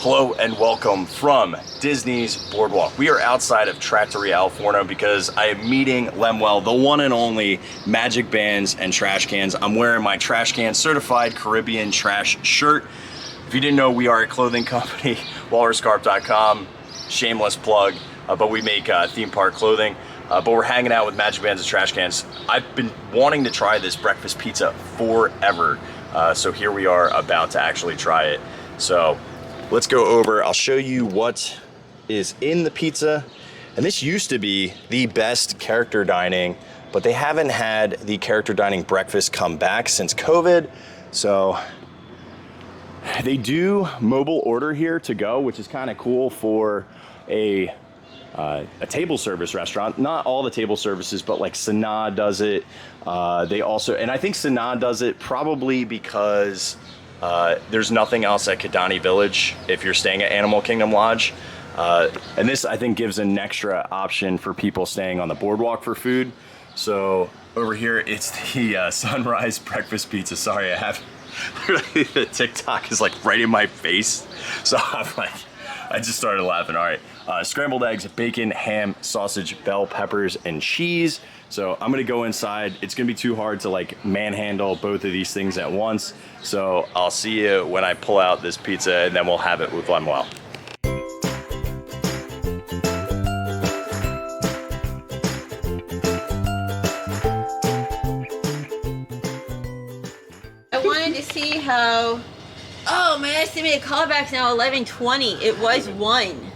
Hello and welcome from Disney's Boardwalk. We are outside of Trattoria Forno because I am meeting Lemuel, the one and only Magic Bands and Trash Cans. I'm wearing my Trash Can Certified Caribbean Trash shirt. If you didn't know, we are a clothing company, walruscarp.com, shameless plug, but we make theme park clothing. But we're hanging out with Magic Bands and Trash Cans. I've been wanting to try this breakfast pizza forever, so here we are about to actually try it. So let's go over, I'll show you what is in the pizza. And this used to be the best character dining, but they haven't had the character dining breakfast come back since COVID. So they do mobile order here to go, which is kind of cool for a table service restaurant. Not all the table services, but like Sanaa does it. They also, and I think Sanaa does it probably because there's nothing else at Kidani Village if you're staying at Animal Kingdom Lodge. And this, I think, gives an extra option for people staying on the boardwalk for food. So over here, it's the sunrise breakfast pizza. Sorry, I have literally the TikTok is like right in my face. So I'm like, I just started laughing. All right, scrambled eggs, bacon, ham, sausage, bell peppers, and cheese. So I'm gonna go inside. It's gonna be too hard to like manhandle both of these things at once. So I'll see you when I pull out this pizza and then we'll have it with Lemuel. I wanted to see how, oh, my estimated callback's now 11:20. It was 1.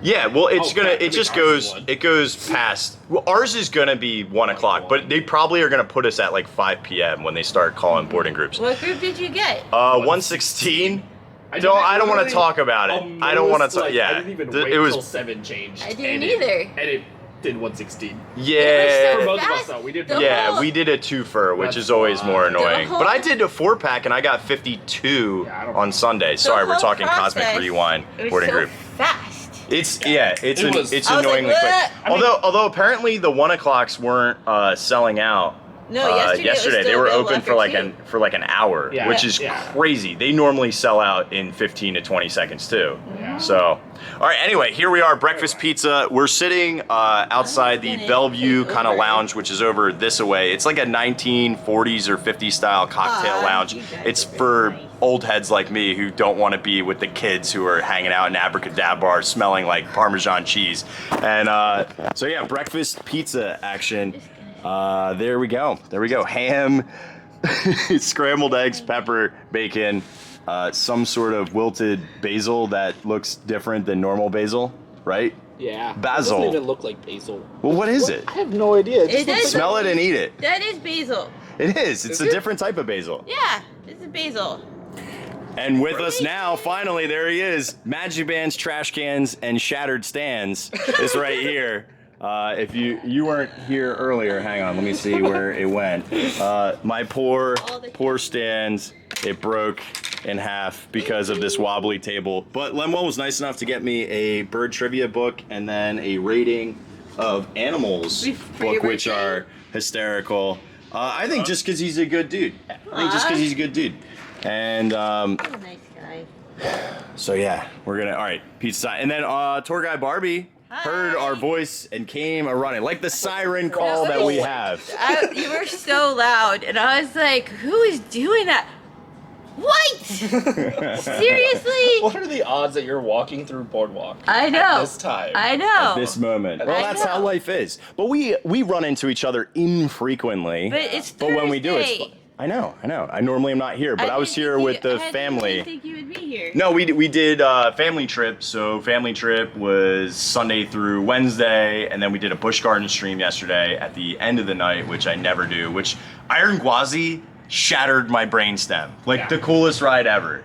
Yeah, well, it goes past. Well, ours is gonna be 1 o'clock, but they probably are gonna put us at like 5 p.m. when they start calling boarding groups. What group did you get? 116. I don't want to talk about it. I don't want to talk. Yeah, I didn't even wait till 7 changed. I didn't either. And it did 116. Yeah. For most of us, though, we did. Yeah, we did a 2-fer, which is always more annoying. But I did a 4-pack and I got 52 on Sunday. Sorry, we're talking Cosmic Rewind boarding group. Fast. It's annoyingly quick. What? Although apparently the 1 o'clocks weren't selling out. No, yesterday they were open for like an hour, which is crazy. They normally sell out in 15 to 20 seconds too. Yeah. So, all right. Anyway, here we are, breakfast pizza. We're sitting outside the Bellevue kind of lounge, which is over this way. It's like a 1940s or 50s style cocktail lounge. It's for old heads like me who don't want to be with the kids who are hanging out in abracadabra smelling like Parmesan cheese. And so yeah, breakfast pizza action. There we go. Ham, scrambled eggs, pepper, bacon, some sort of wilted basil that looks different than normal basil, right? Yeah. Basil. It doesn't even look like basil. Well, what is it? I have no idea. It does. Smell it and eat it. That is basil. It is. It's a different type of basil. Yeah, this is basil. And with us now, finally, there he is. Magic Bands, Trash Cans, and Shattered Stands is right here. If you weren't here earlier, hang on, let me see where it went. My poor stands, it broke in half because of this wobbly table. But Lemuel was nice enough to get me a bird trivia book and then a rating of animals book, which are hysterical. I think just because he's a good dude. And What a nice guy. so yeah, we're gonna, all right, pizza time. And then tour guide Barbi heard our voice and came a-running, like the siren call that we have. You were so loud, and I was like, who is doing that? What? Seriously? What are the odds that you're walking through Boardwalk I know. at this time? I know. At this moment. Well, that's how life is. But we run into each other infrequently. But it's Thursday. But when we do, it's fun. I know. I normally am not here, but I was here with the family. I didn't think you would be here. No, we did family trip. So family trip was Sunday through Wednesday, and then we did a Busch Garden stream yesterday at the end of the night, which I never do. Which Iron Gwazi shattered my brainstem. Like the coolest ride ever.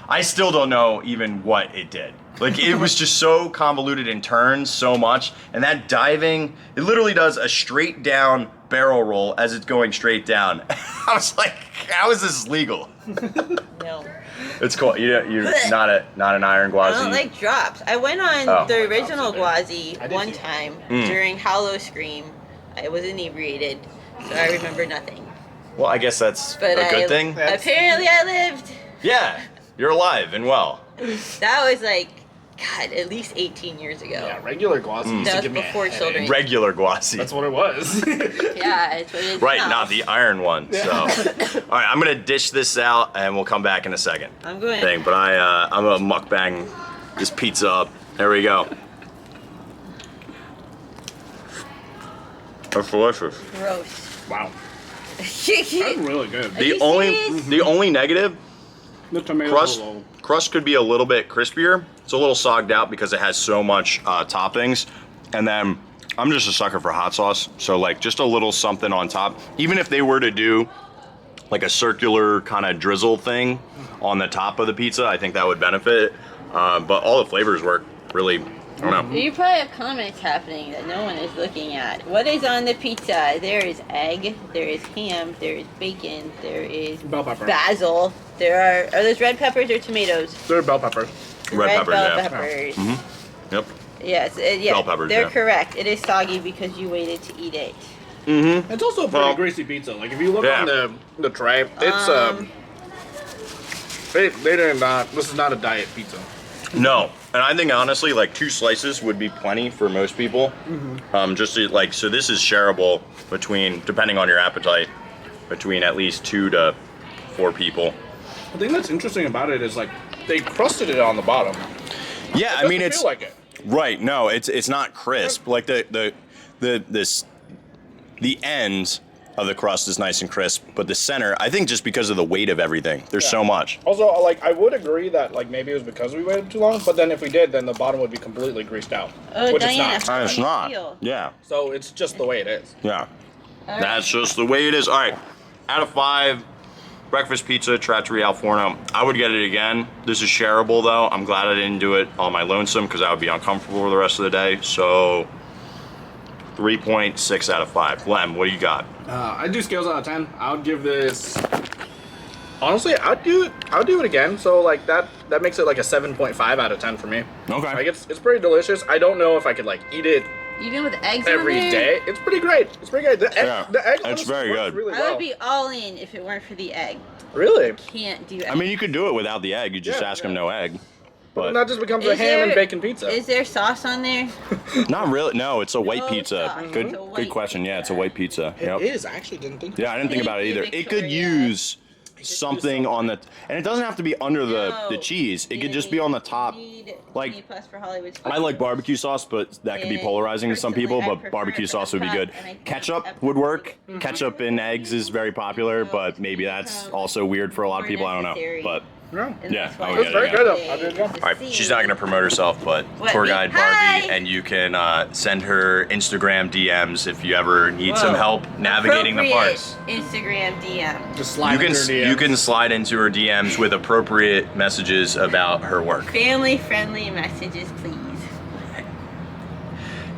I still don't know even what it did. Like it was just so convoluted and turns so much, and that diving, it literally does a straight down barrel roll as it's going straight down. I was like, how is this legal? No. It's cool. You're not an Iron Gwazi. I don't like drops. I went on the original Gwazi one time during Hollow Scream. I was inebriated, so I remember nothing. Well, I guess that's a good thing. Apparently I lived. Yeah. You're alive and well. That was like, God, at least 18 years ago. Yeah, regular glossy used to That was give me a before headache. children. Regular Guasi. That's what it was. Yeah, it's what it is Right, now. not the iron one. So, all right, I'm gonna dish this out, and we'll come back in a second. I'm going. Thing, but I'm gonna mukbang this pizza up. There we go. That's delicious. Gross. Wow. That's really good. The serious? only negative, The tomato crust could be a little bit crispier. It's a little sogged out because it has so much toppings, and then I'm just a sucker for hot sauce, so like just a little something on top. Even if they were to do like a circular kind of drizzle thing on the top of the pizza, I think that would benefit. But all the flavors work really. I don't know. You probably have comments happening that no one is looking at. What is on the pizza? There is egg, there is ham, there is bacon, there is Bell pepper. basil. There are those red peppers or tomatoes? They're bell peppers. Red peppers, bell yeah. peppers. Mm-hmm. Yep. Yes, yeah, Bell peppers, they're yeah. correct. It is soggy because you waited to eat it. Mm-hmm. It's also a pretty Well, greasy pizza. Like if you look yeah. on the tray, it's they did not. This is not a diet pizza. No, and I think honestly, like 2 slices would be plenty for most people. Just to, like, so this is shareable between, depending on your appetite, between at least 2 to 4 people. The thing that's interesting about it is like they crusted it on the bottom. Yeah, I mean Doesn't it's feel like it. right. No, it's not crisp. Like the end of the crust is nice and crisp, but the center, I think, just because of the weight of everything, there's so much. Also, like I would agree that like maybe it was because we waited too long, but then if we did, then the bottom would be completely greased out, which Diana. it's not. It's How do you not. feel? Yeah, So it's just the way it is. yeah. All right. That's just the way it is. All right, out of 5, breakfast pizza, Trattoria al Forno. I would get it again. This is shareable though. I'm glad I didn't do it on my lonesome because I would be uncomfortable for the rest of the day. So 3.6 out of 5. Lem, what do you got? I do scales out of 10. I would give this. Honestly, I'd do it again. So like that makes it like a 7.5 out of 10 for me. Okay. Like it's pretty delicious. I don't know if I could like eat it Even with eggs every on there? day. It's pretty great. It's pretty great. The egg, Yeah, the egg it's honestly very works good. Really I well. would be all in if it weren't for the egg. Really? Can't do egg. I mean, you could do it without the egg. You just Yeah, ask yeah. them no egg. But But that just becomes a Is ham and there- bacon pizza. Is there sauce on there? not really. No, it's a white No pizza. sauce. Good, It's a good white question. Yeah, it's a pizza. white pizza. It Yep. is. I actually didn't think. Yeah, I didn't think about it Thank you, either. It could Victoria. use something on the, and it doesn't have to be under the cheese. It could just be on the top. Like, Disney Plus for Hollywood. I like barbecue sauce, but that could be And polarizing to some people. personally, I But prefer barbecue it sauce would be hot, good. and I think Ketchup that's would work. absolutely Ketchup in eggs is very popular, but maybe that's also weird for a lot of people. I don't know. Necessary. But Yeah. And Yeah, that's why I would It's get very it, good yeah. though. I'll do it again. all right, she's not going to promote herself, but What, tour me? guide Hi. Barbi, and you can send her Instagram DMs if you ever need some Whoa. help navigating the Appropriate parts. Instagram DM. Just slide You can into your you DMs. can slide into her DMs with appropriate messages about her work. Family friendly messages, please.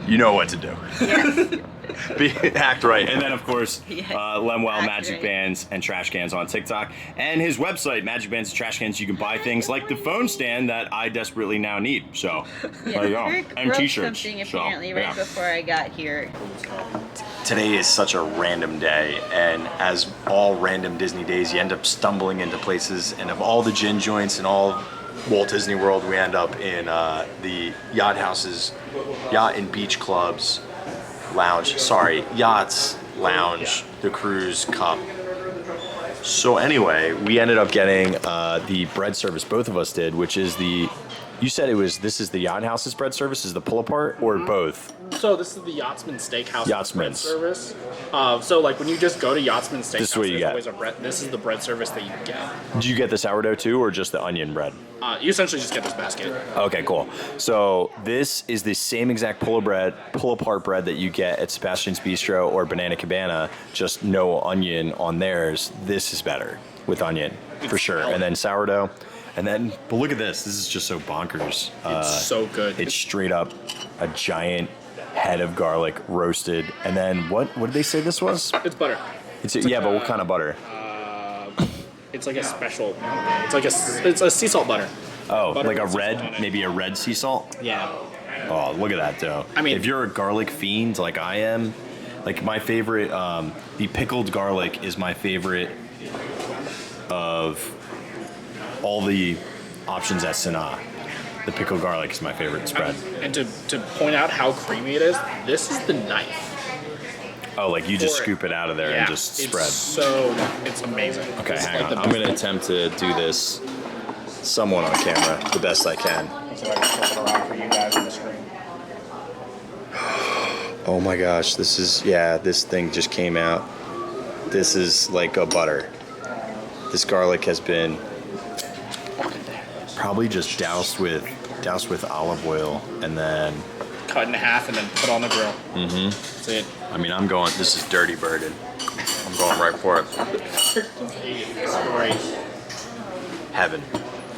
You know what to do. Yes. Act right. And then, of course, Yes. Lemuel Act Magic right. Bands and Trash Cans on TikTok. And his website, Magic Bands and Trash Cans, you can buy things like the phone stand that I desperately now need. So, there you go. Kirk And broke t-shirts. something So, apparently right yeah. before I got here. Today is such a random day, and as all random Disney days, you end up stumbling into places, and of all the gin joints and all Walt Disney World, we end up in the Yacht House's Yacht and Beach Club's Yachts Lounge, the Cruise Cup. So anyway, we ended up getting the bread service, both of us did, which is you said this is the Yacht House's bread service, is the pull apart, or both? So this is the Yachtsman Steakhouse bread Yachtsman's. service. So like when you just go to Yachtsman Steakhouse, This is what you there's get. always a bread. This is the bread service that you get. Do you get the sourdough too, or just the onion bread? You essentially just get this basket. Okay, cool. So this is the same exact pull apart bread that you get at Sebastian's Bistro or Banana Cabana, just no onion on theirs. This is better with onion for sure. And then sourdough. And then, but look at this. This is just so bonkers. It's so good. It's straight up a giant head of garlic roasted. And then what did they say this was? It's butter. Yeah, but what kind of butter? It's like a special. It's a sea salt butter. Oh, butter like a with sea salt on red, it. maybe a red sea salt? Yeah. Oh, look at that, though. I mean- if you're a garlic fiend like I am, like my favorite, the pickled garlic is my favorite of all the options at Sanaa. The pickled garlic is my favorite spread. And to point out how creamy it is, this is the knife. Oh, like you just scoop it out of there and just spread. It's amazing. Okay, it's hang on. I'm going to attempt to do this somewhat on camera the best I can. So I can flip it around for you guys on the screen. Oh my gosh, this is, this thing just came out. This is like a butter. This garlic has been probably just doused with olive oil and then cut in half and then put on the grill. Mm-hmm. That's it. I mean, this is dirty birded. I'm going right for it. Great. Heaven.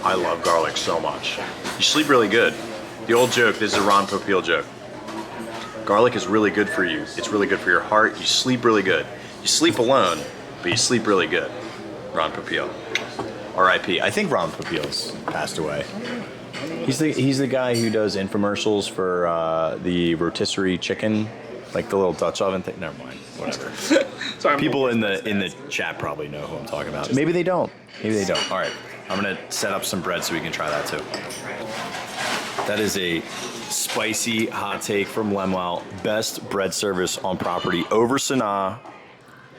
I love garlic so much. You sleep really good. The old joke, this is a Ron Popeil joke. Garlic is really good for you. It's really good for your heart. You sleep really good. You sleep alone, but you sleep really good. Ron Popeil. R.I.P. I think Ron Popeil's passed away. He's the guy who does infomercials for the rotisserie chicken, like the little Dutch oven thing. Never mind. Whatever. Sorry, People in the chat probably know who I'm talking about. Maybe they don't. Maybe they don't. All right. I'm gonna set up some bread so we can try that too. That is a spicy hot take from Lemuel. Best bread service on property over Sanaa.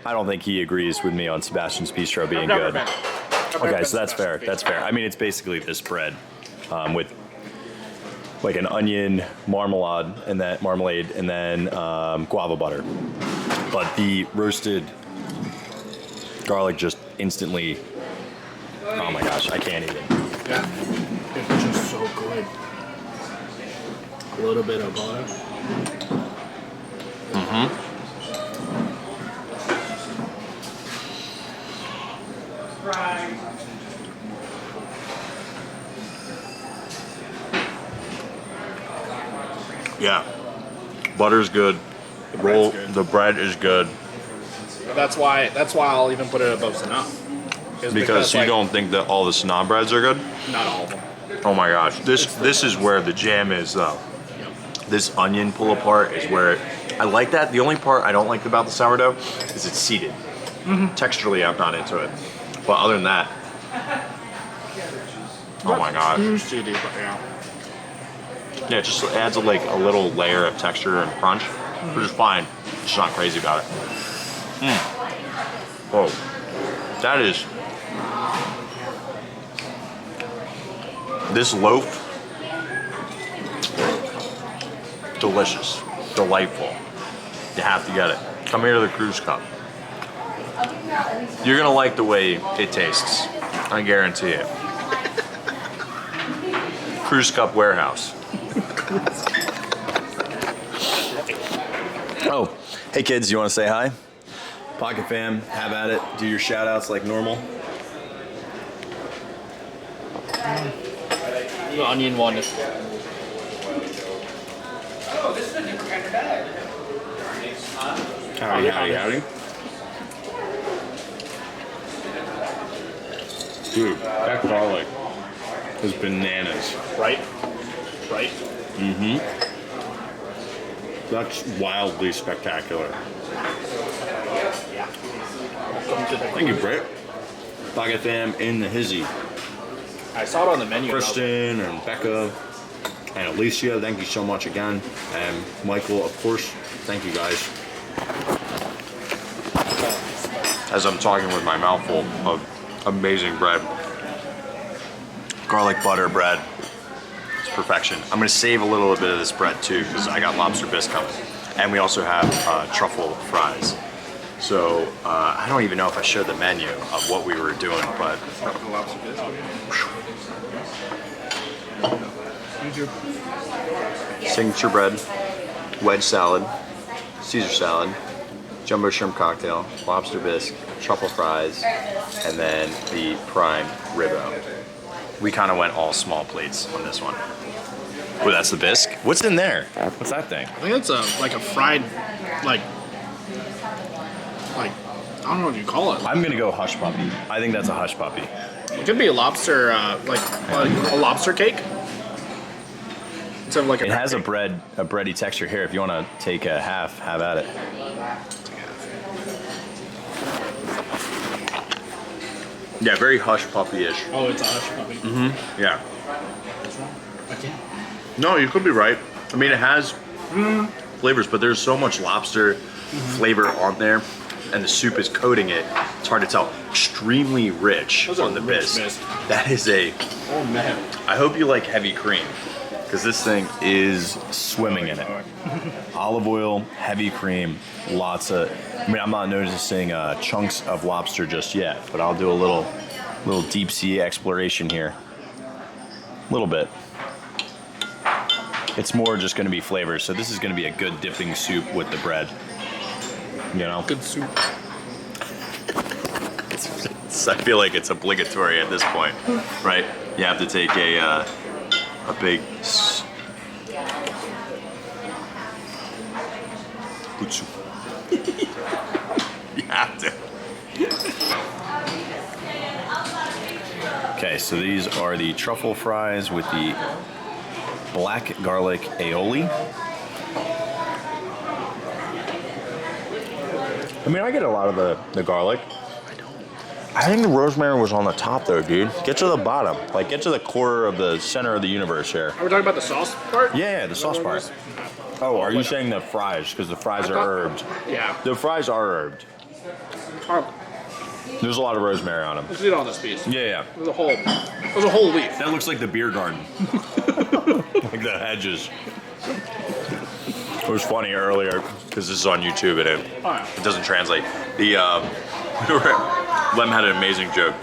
I don't think he agrees with me on Sebastian's Bistro being good. Okay, so that's fair. That's fair. I mean, it's basically this bread with like an onion marmalade and then guava butter. But the roasted garlic just instantly. Oh my gosh, I can't even. Yeah, it's just so good. A little bit of butter. Mm-hmm. Yeah, butter's good. The bread is good. That's why I'll even put it above Sanaa. Because you don't think that all the Sanaa breads are good? Not all of them. Oh my gosh, this is where the jam is though. This onion pull apart is where I like that. The only part I don't like about the sourdough is it's seeded. Mm-hmm. Texturally, I'm not into it. But other than that, oh my gosh. Seeded, but yeah. Yeah, it just adds a little layer of texture and crunch, which is fine. Just not crazy about it. Oh, that is. This loaf, delicious, delightful. You have to get it. Come here to the Cruise Cup. You're gonna like the way it tastes. I guarantee it. Cruise Cup Warehouse. Oh, hey kids, you want to say hi? Pocket fam, have at it. Do your shout outs like normal. The onion one. Oh, this is a new kind of bag. Howdy. Dude, that garlic is bananas. Right? Mm-hmm. That's wildly spectacular. Thank you, Britt. Pocket fam in the hizzy. I saw it on the menu. Kristen and Becca and Alicia, thank you so much again. And Michael, of course, thank you guys. As I'm talking with my mouth full of amazing bread. Garlic butter bread. It's perfection. I'm gonna save a little bit of this bread too because I got lobster bisque coming. And we also have truffle fries. So I don't even know if I showed the menu of what we were doing, but signature bread, wedge salad, Caesar salad, jumbo shrimp cocktail, lobster bisque, truffle fries, and then the prime ribbo. We kind of went all small plates on this one. Oh, that's the bisque? What's in there? What's that thing? I think it's like a fried, like I don't know what you call it. I'm gonna go hush puppy. I think that's a hush puppy. It could be a lobster, like a lobster cake. Instead of like It has a bready texture here. If you want to take a half, have at it. Yeah, very hush puppy-ish. Oh, it's a hush puppy. Yeah. What's wrong? I can't. No, you could be right. I mean, it has flavors, but there's so much lobster flavor on there, and the soup is coating it. It's hard to tell. Extremely rich Those on are the rich bisque. bisque. That is a. Oh man. I hope you like heavy cream, because this thing is swimming in it. Olive oil, heavy cream, lots of. I mean, I'm not noticing chunks of lobster just yet, but I'll do a little deep sea exploration here. A little bit. It's more just going to be flavors, so this is going to be a good dipping soup with the bread. You know? Good soup. I feel like it's obligatory at this point, right? You have to take a big... Good soup. You have to. Okay, so these are the truffle fries with the black garlic aioli. I mean, I get a lot of the garlic. I think the rosemary was on the top though, dude. Get to the bottom. Like, get to the core of the center of the universe here. Are we talking about the sauce part? Yeah, the sauce part. Oh, are you saying the fries? Because the fries are herbed. Yeah. The fries are herbed. There's a lot of rosemary on them. Let's eat on this piece. Yeah. There's a whole leaf. That looks like the beer garden. Like the hedges. It was funny earlier, because this is on YouTube and it doesn't translate. Lem had an amazing joke.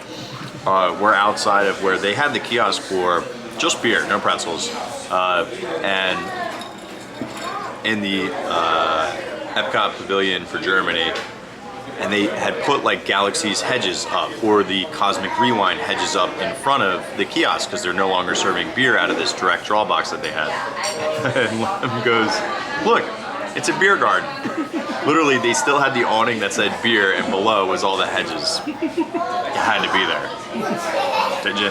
We're outside of where they had the kiosk for just beer, no pretzels. And in the Epcot Pavilion for Germany, and they had put like Galaxy's hedges up, or the Cosmic Rewind hedges up in front of the kiosk, because they're no longer serving beer out of this direct draw box that they had. And Lem goes, look, it's a beer garden. Literally, they still had the awning that said beer, and below was all the hedges. You had to be there. Did you?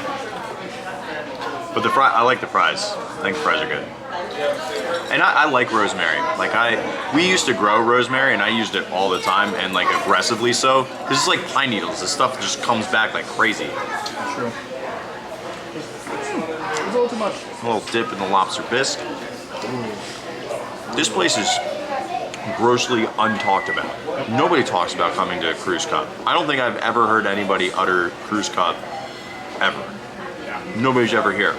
But I like the fries. I think the fries are good. And I like rosemary. Like we used to grow rosemary, and I used it all the time, and like aggressively so. Because it's like pine needles. This stuff just comes back like crazy. True. It's a little too much. A little dip in the lobster bisque. This place is grossly untalked about. Nobody talks about coming to Cruise Cup. I don't think I've ever heard anybody utter Cruise Cup ever. Nobody's ever here.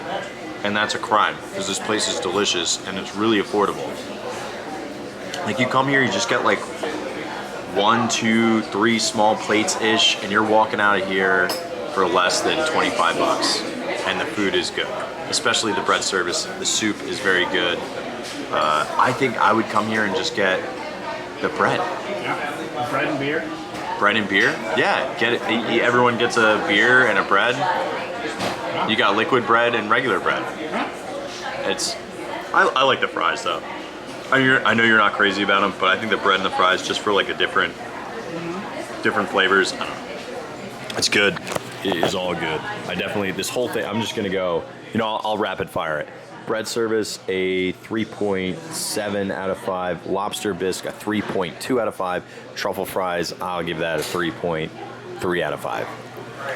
And that's a crime, because this place is delicious and it's really affordable. Like, you come here, you just get like 1, 2, 3 small plates-ish, and you're walking out of here for less than 25 bucks. And the food is good, especially the bread service. The soup is very good. I think I would come here and just get the bread. Yeah. Bread and beer. Bread and beer? Yeah, get it. Everyone gets a beer and a bread. You got liquid bread and regular bread. I like the fries though. I know you're not crazy about them, but I think the bread and the fries, just for like a different flavors, I don't know. It's good. It is all good. This whole thing, I'm just gonna go, I'll rapid fire it. Bread service, a 3.7 out of 5. Lobster bisque, a 3.2 out of 5. Truffle fries, I'll give that a 3.3 out of 5.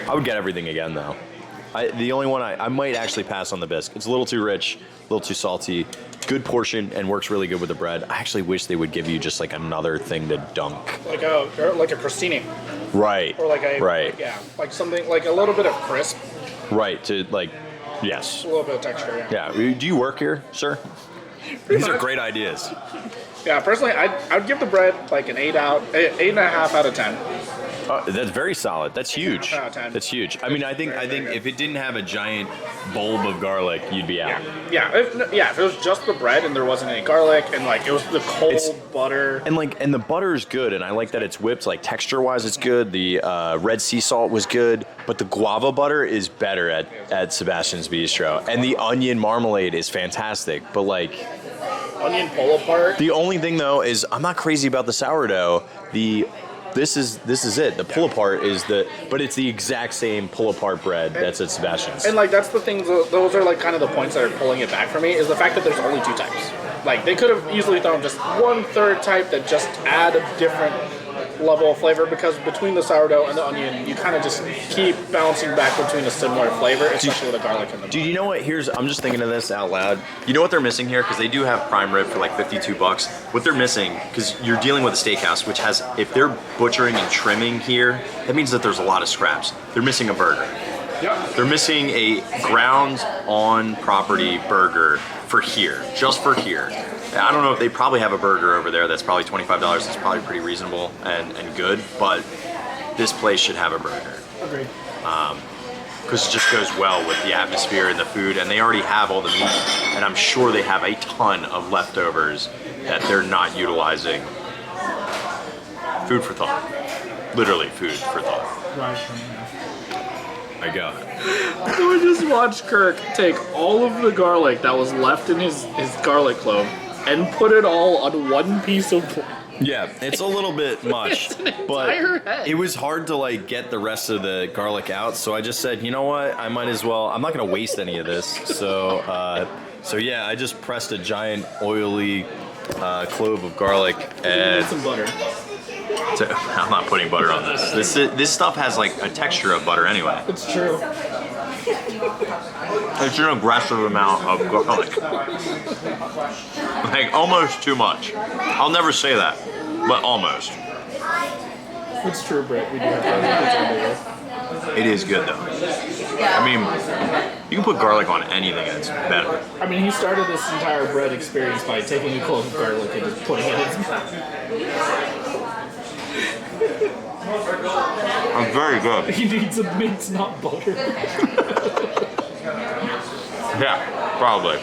I would get everything again though. The only one I might actually pass on the bisque. It's a little too rich, a little too salty. Good portion and works really good with the bread. I actually wish they would give you just like another thing to dunk. Like a crostini. Right. Or like right. Like something like a little bit of crisp. Right. To like, yes. A little bit of texture. Yeah. Do you work here, sir? These are great ideas. Yeah. Personally, I'd give the bread like an 8.5 out of 10. That's very solid. That's huge. That's huge. I mean, I think if it didn't have a giant bulb of garlic, you'd be out. Yeah. If it was just the bread and there wasn't any garlic and like it was the cold butter. And the butter is good, and I like that it's whipped. Like texture-wise, it's good. The red sea salt was good, but the guava butter is better at Sebastian's Bistro, and the onion marmalade is fantastic. But like, onion pull apart. The only thing though is I'm not crazy about the sourdough. This is it. The pull apart is but it's the exact same pull apart bread that's at Sebastian's. And like that's the things. Those are like kind of the points that are pulling it back for me is the fact that there's only 2 types. Like they could have easily thrown just 1/3 type that just add a different level of flavor because between the sourdough and the onion, you kind of just keep bouncing back between a similar flavor, especially with the garlic in the Dude, you know what? I'm just thinking of this out loud. You know what they're missing here? Because they do have prime rib for like $52. What they're missing, because you're dealing with a steakhouse, which has, if they're butchering and trimming here, that means that there's a lot of scraps. They're missing a burger. Yep. They're missing a ground on property burger for here, just for here. I don't know if they probably have a burger over there that's probably $25. That's probably pretty reasonable and good, but this place should have a burger. Agreed. Because it just goes well with the atmosphere and the food, and they already have all the meat, and I'm sure they have a ton of leftovers that they're not utilizing. Food for thought. Literally food for thought. My God. So we just watched Kirk take all of the garlic that was left in his garlic clove and put it all on one piece of... Yeah, it's a little bit much, It's an entire but head. it was hard to like get the rest of the garlic out. So I just said, you know what? I might as well. I'm not gonna waste any of this. So yeah, I just pressed a giant oily clove of garlic and some butter. I'm not putting butter on this. This stuff has like a texture of butter anyway. It's true. It's an aggressive amount of garlic. Like almost too much. I'll never say that, but almost. It's true, Britt. We do have garlic. It is good though. I mean, you can put garlic on anything and it's better. I mean, he started this entire bread experience by taking a clove of garlic and just putting it in his mouth. I'm very good. He needs a mince, not butter. Yeah, probably.